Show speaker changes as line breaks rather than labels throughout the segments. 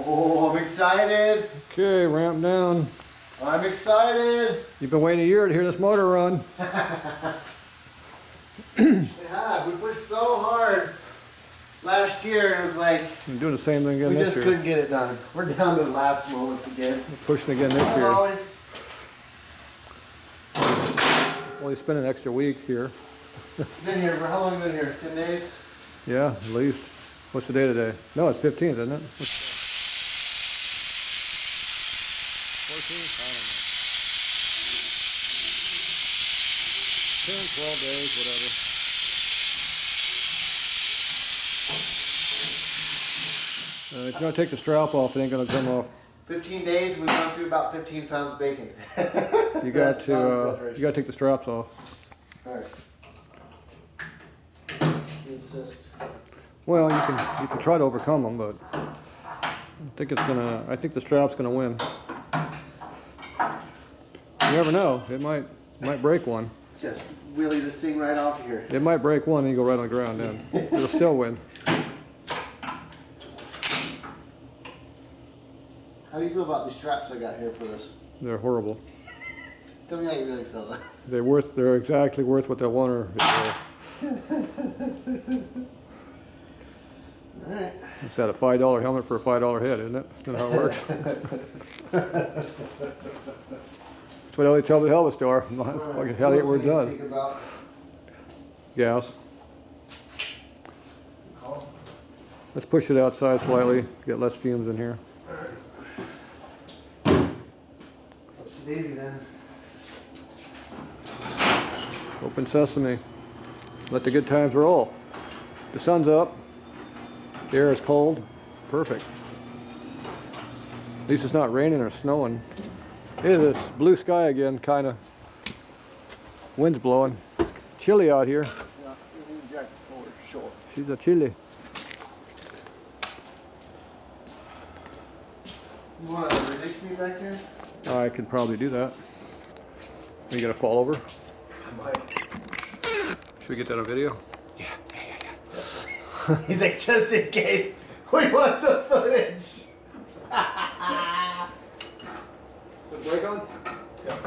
Oh, I'm excited.
Okay, ramp down.
I'm excited.
You've been waiting a year to hear this motor run.
Yeah, we pushed so hard last year, and it was like
I'm doing the same thing again
we
this
just
year.
couldn't get it done. We're down to the last moments again.
We're pushing again this year.
Always.
Well, you spent an extra week here.
Been here for how long? Been here? 10 days.
Yeah, at least. What's the day today? No, it's 15th, isn't it? 14th? I don't know. 10, 12 days, whatever. If you don't take the strap off, it ain't gonna come off.
15 days, and we've gone through about 15 pounds of bacon.
You got to take the straps off.
All right. You insist.
Well, you can try to overcome them, but I think the strap's gonna win. You never know. It might break one.
Just wheelie this thing right off here.
It might break one and you go right on the ground then. It'll still win.
How do you feel about these straps I got here for this?
They're horrible.
Tell me how you really feel.
They're exactly worth what they want her is
Alright.
It's that a $5 helmet for a $5 head, isn't it? Isn't that how it works? That's what I tell the helmet store. Fucking hell, we're done.
Think about
Gas. Let's push it outside slightly, get less fumes in here.
it's easy then.
Open sesame. Let the good times roll. The sun's up. The air is cold. Perfect. At least it's not raining or snowing. It's blue sky again, kind of. Wind's blowing. It's chilly out here.
Yeah, you need a jacket over short.
She's a chilly.
You want to release me back here?
I could probably do that. You gonna fall over?
I might.
Should we get that on video?
Yeah. He's like, just in case we want the footage.
Put the brake on?
Yeah.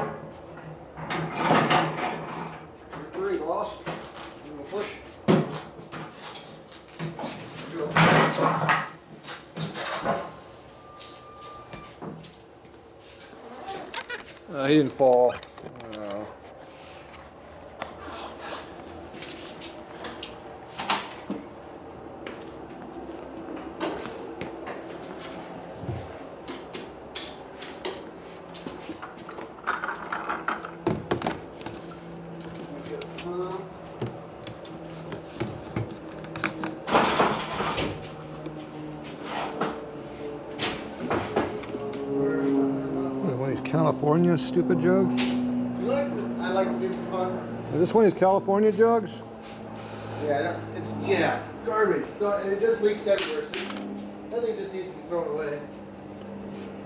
You're free, lost. I'm gonna push. He didn't fall. One of these California stupid jugs?
I like to do for fun.
Is this one of these California jugs?
Yeah, it's garbage. It just leaks everywhere. So I think it just needs to be thrown away.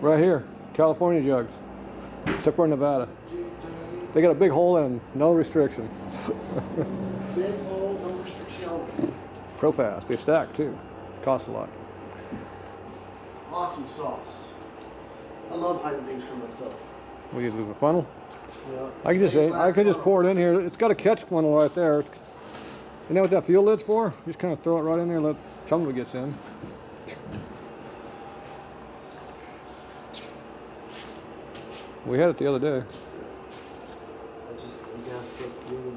Right here, California jugs. Except for Nevada. They got a big hole in them, no restriction.
Big hole, no restriction.
Profast, they stack too. Cost a lot.
Awesome sauce. I love hiding things for myself.
We use a funnel.
Yeah.
I could just pour it in here. It's got a catch funnel right there. You know what that fuel lid's for? Just kind of throw it right in there and let some of it gets in. We had it the other day.
I guess it really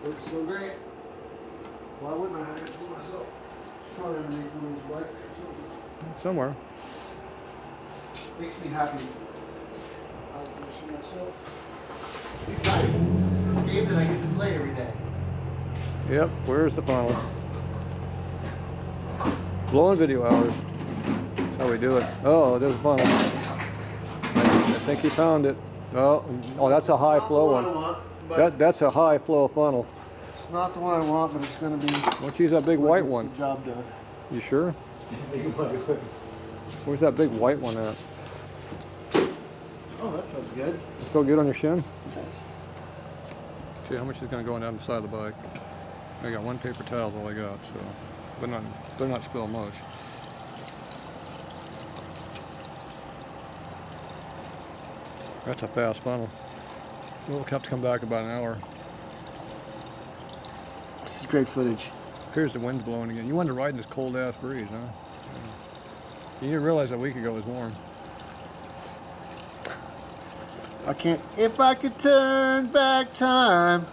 works so great. Why wouldn't I hide it for myself? It's probably underneath one of these bikes or something.
Somewhere.
Makes me happy. I do this for myself. It's exciting. This is this game that I get to play every day.
Yep, where's the funnel? Blowing video hours. That's how we do it. Oh, there's a funnel. I think he found it. Oh, that's a high flow one. That's a high flow funnel.
It's not the one I want, but it's going to be.
Why don't you use that big white one?
The job done.
You sure?
Big white one.
Where's that big white one at?
Oh, that feels good.
It's feel good on your shin?
It does.
Okay, how much is going to go down the side of the bike? I got one paper towel, all I got, so better not spill much. That's a fast funnel. We'll have to come back about an hour.
This is great footage.
Here's the wind's blowing again. You wanted to ride in this cold ass breeze, huh? You didn't realize a week ago it was warm.
I can't. If I could turn back time.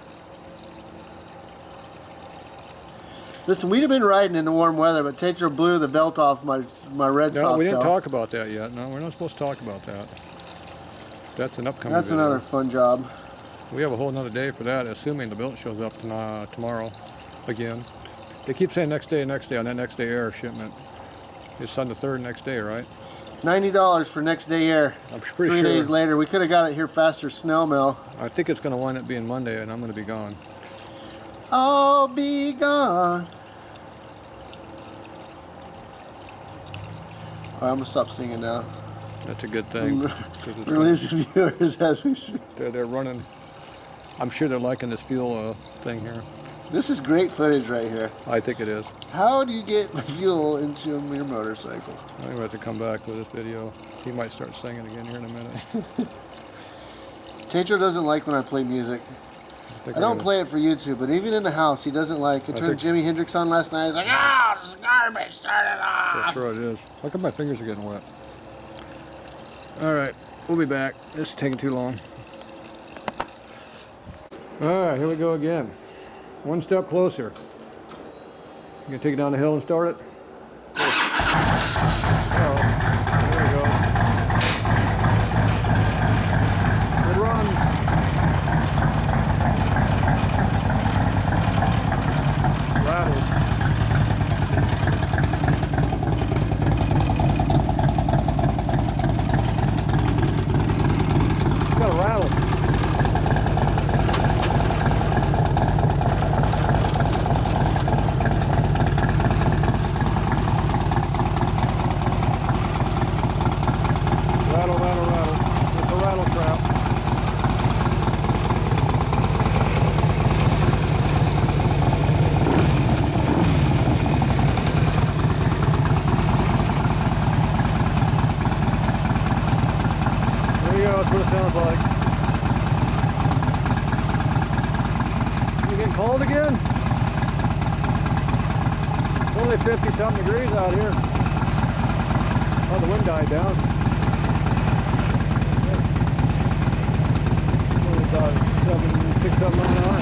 Listen, we'd have been riding in the warm weather, but Tatro blew the belt off my red
No,
soft
we didn't
tail.
talk about that yet. No, we're not supposed to talk about that. That's an upcoming
That's
video.
another fun job.
We have a whole nother day for that, assuming the belt shows up tomorrow again. They keep saying next day on that next day air shipment. It's on the 3rd next day, right?
$90 for next day air.
I'm pretty
3
sure.
days later. We could have got it here faster, snail mail.
I think it's going to wind up being Monday, and I'm going to be gone.
I'll be gone. Alright, I'm going to stop singing now.
That's a good thing.
We're losing viewers as we speak.
They're running. I'm sure they're liking this fuel thing here.
This is great footage right here.
I think it is.
How do you get fuel into your motorcycle?
I'm going to have to come back with this video. He might start singing again here in a minute.
Tatro doesn't like when I play music. I don't play it for YouTube, but even in the house, he doesn't like it. I turned Jimi Hendrix on last night. He's like, "Ah, this is garbage. Start it off."
That's right, it is. Look at my fingers are getting wet. All right, we'll be back. This is taking too long. All right, here we go again. One step closer. You gonna take it down the hill and start it? Oh, there we go. Good run. Rattles. It's got a rattle. Rattle, rattle, rattle. It's a rattle trap. There you go, that's what it sounds like. You getting cold again? It's only 50-something degrees out here. Oh, the wind died down. About 6, 7 miles an hour.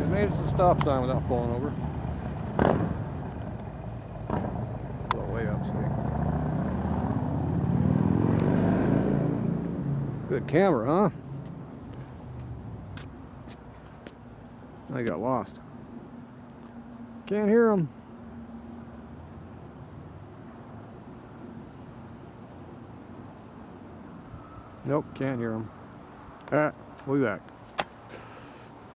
It made it to the stop sign without falling over. Blow way up, see. Good camera, huh? I got lost. Can't hear them. Nope, can't hear them. All right, we'll be back.